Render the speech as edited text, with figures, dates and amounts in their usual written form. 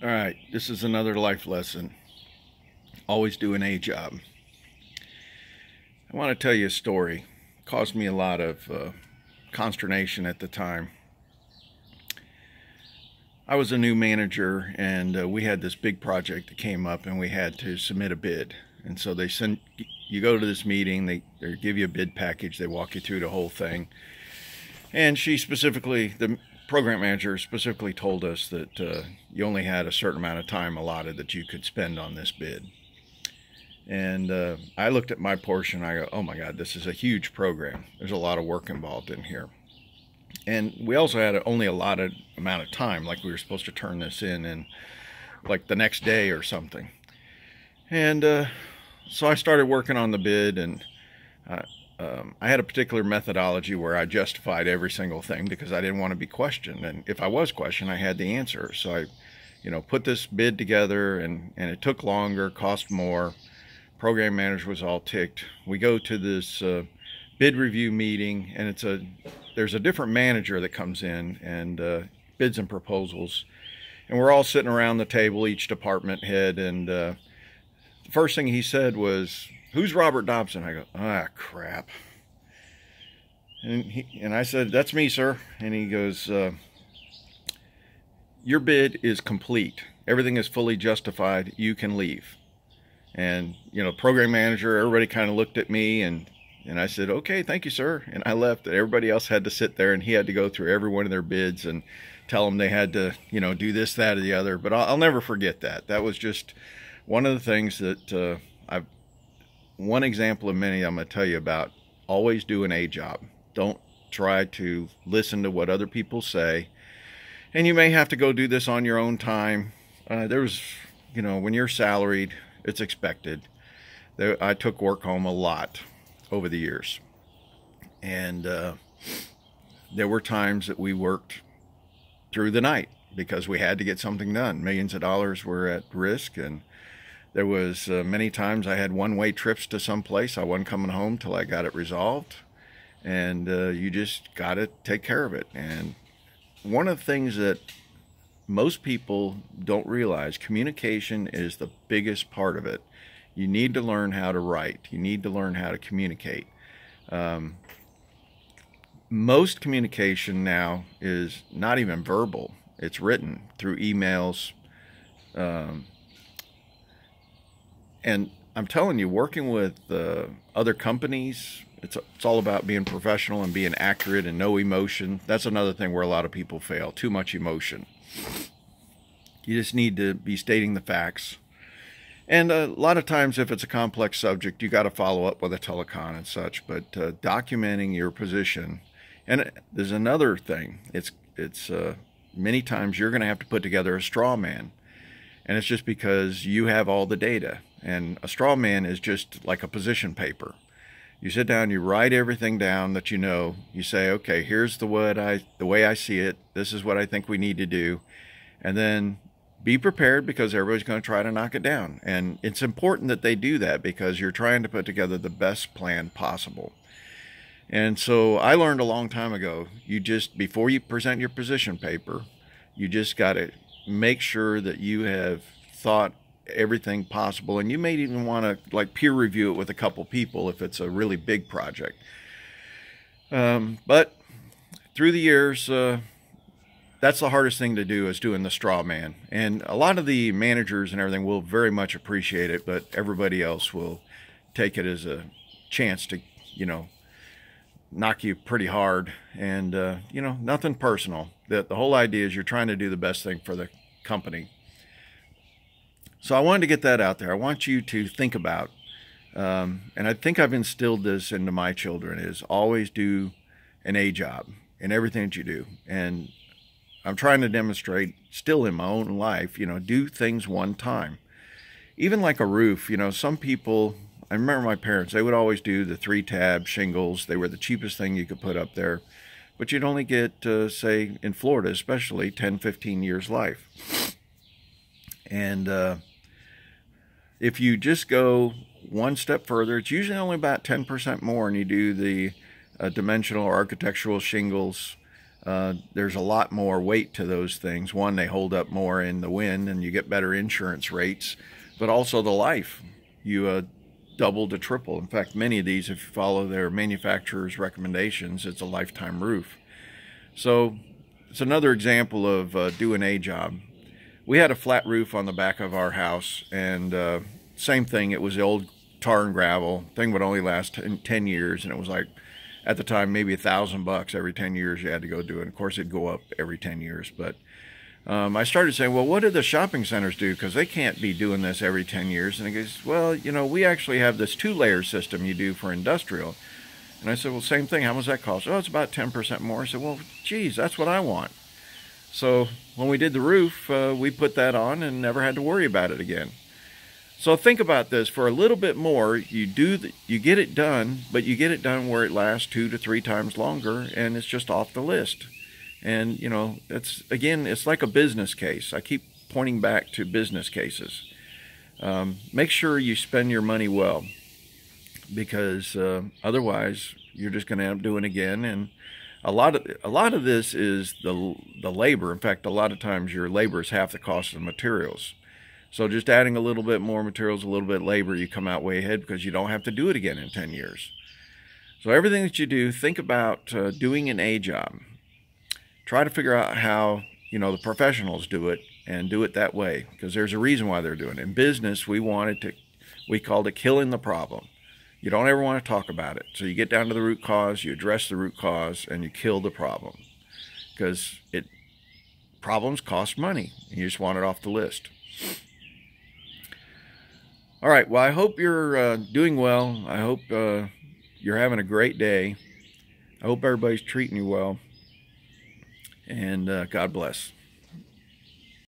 All right, this is another life lesson. Always do an A job. I want to tell you a story. It caused me a lot of consternation at the time. I was a new manager, and we had this big project that came up, and we had to submit a bid. And so they send you go to this meeting. They give you a bid package. They walk you through the whole thing. And the program manager specifically told us that you only had a certain amount of time allotted that you could spend on this bid. And I looked at my portion. I go, oh my God, this is a huge program. There's a lot of work involved in here. And we also had only a allotted amount of time, like we were supposed to turn this in like the next day or something. And so I started working on the bid, and I had a particular methodology where I justified every single thing because I didn't want to be questioned. And if I was questioned, I had the answer. So I, put this bid together, and it took longer, cost more. Program manager was all ticked. We go to this bid review meeting, and there's a different manager that comes in and bids and proposals. And we're all sitting around the table, each department head, and the first thing he said was, "Who's Robert Dobson?" I go, "Ah, crap." And I said, "That's me, sir." And he goes, "Your bid is complete. Everything is fully justified. You can leave." And, program manager, everybody kind of looked at me, and I said, "Okay, thank you, sir." And I left. Everybody else had to sit there, and he had to go through every one of their bids and tell them they had to, do this, that, or the other. But I'll never forget that. That was just one of the things that one example of many I'm going to tell you about. Always do an A job. Don't try to listen to what other people say. And you may have to go do this on your own time. When you're salaried, it's expected. I took work home a lot over the years. And there were times that we worked through the night because we had to get something done. Millions of dollars were at risk, and there was many times I had one-way trips to some place. I wasn't coming home till I got it resolved. And you just got to take care of it. And one of the things that most people don't realize, communication is the biggest part of it. You need to learn how to write. You need to learn how to communicate. Most communication now is not even verbal. It's written through emails. And I'm telling you, working with other companies, it's all about being professional and being accurate and no emotion. That's another thing where a lot of people fail. Too much emotion. You just need to be stating the facts. And a lot of times, if it's a complex subject, you got to follow up with a telecon and such. But documenting your position, and there's another thing. It's many times you're going to have to put together a straw man, and it's just because you have all the data. And a straw man is just like a position paper. You sit down, you write everything down that you know. You say, okay, here's the way I see it. This is what I think we need to do, and then be prepared because everybody's going to try to knock it down. And it's important that they do that because you're trying to put together the best plan possible. And so I learned a long time ago, before you present your position paper, you just got to make sure that you have thought everything possible. And you may even want to peer review it with a couple people if it's a really big project. But through the years, that's the hardest thing to do, is doing the straw man. And a lot of the managers and everything will very much appreciate it, but everybody else will take it as a chance to, knock you pretty hard. And, nothing personal. The whole idea is you're trying to do the best thing for the company. So I wanted to get that out there. I want you to think about, and I think I've instilled this into my children, is always do an A job in everything that you do. And I'm trying to demonstrate still in my own life, do things one time. Even like a roof, some people, I remember my parents, they would always do the 3-tab shingles. They were the cheapest thing you could put up there. But you'd only get, say, in Florida especially, 10, 15 years life. And if you just go one step further, it's usually only about 10% more, and you do the dimensional or architectural shingles. There's a lot more weight to those things. One, they hold up more in the wind and you get better insurance rates, but also the life. You double to triple. In fact, many of these, if you follow their manufacturer's recommendations, it's a lifetime roof. So it's another example of doing a job. We had a flat roof on the back of our house, and same thing, it was the old tar and gravel. Thing would only last 10 years, and it was like, at the time, maybe $1,000 every 10 years you had to go do it. Of course, it'd go up every 10 years, but I started saying, well, what do the shopping centers do? Because they can't be doing this every 10 years. And he goes, well, you know, we actually have this 2-layer system you do for industrial. And I said, well, same thing. How much does that cost? Oh, it's about 10% more. I said, well, geez, that's what I want. So when we did the roof, we put that on and never had to worry about it again. So think about this. For a little bit more, you get it done, but you get it done where it lasts 2 to 3 times longer, and it's just off the list. And, you know, it's like a business case. I keep pointing back to business cases. Make sure you spend your money well, because otherwise you're just going to end up doing it again. And a lot of this is the labor. In fact, a lot of times your labor is half the cost of the materials. So just adding a little bit more materials, a little bit labor, you come out way ahead because you don't have to do it again in 10 years. So everything that you do, think about doing an A job. Try to figure out how, you know, the professionals do it, and do it that way, because there's a reason why they're doing it. In business, we called it killing the problem. You don't ever want to talk about it. So you get down to the root cause, you address the root cause, and you kill the problem, because problems cost money, and you just want it off the list. All right, well, I hope you're doing well. I hope you're having a great day. I hope everybody's treating you well. And God bless.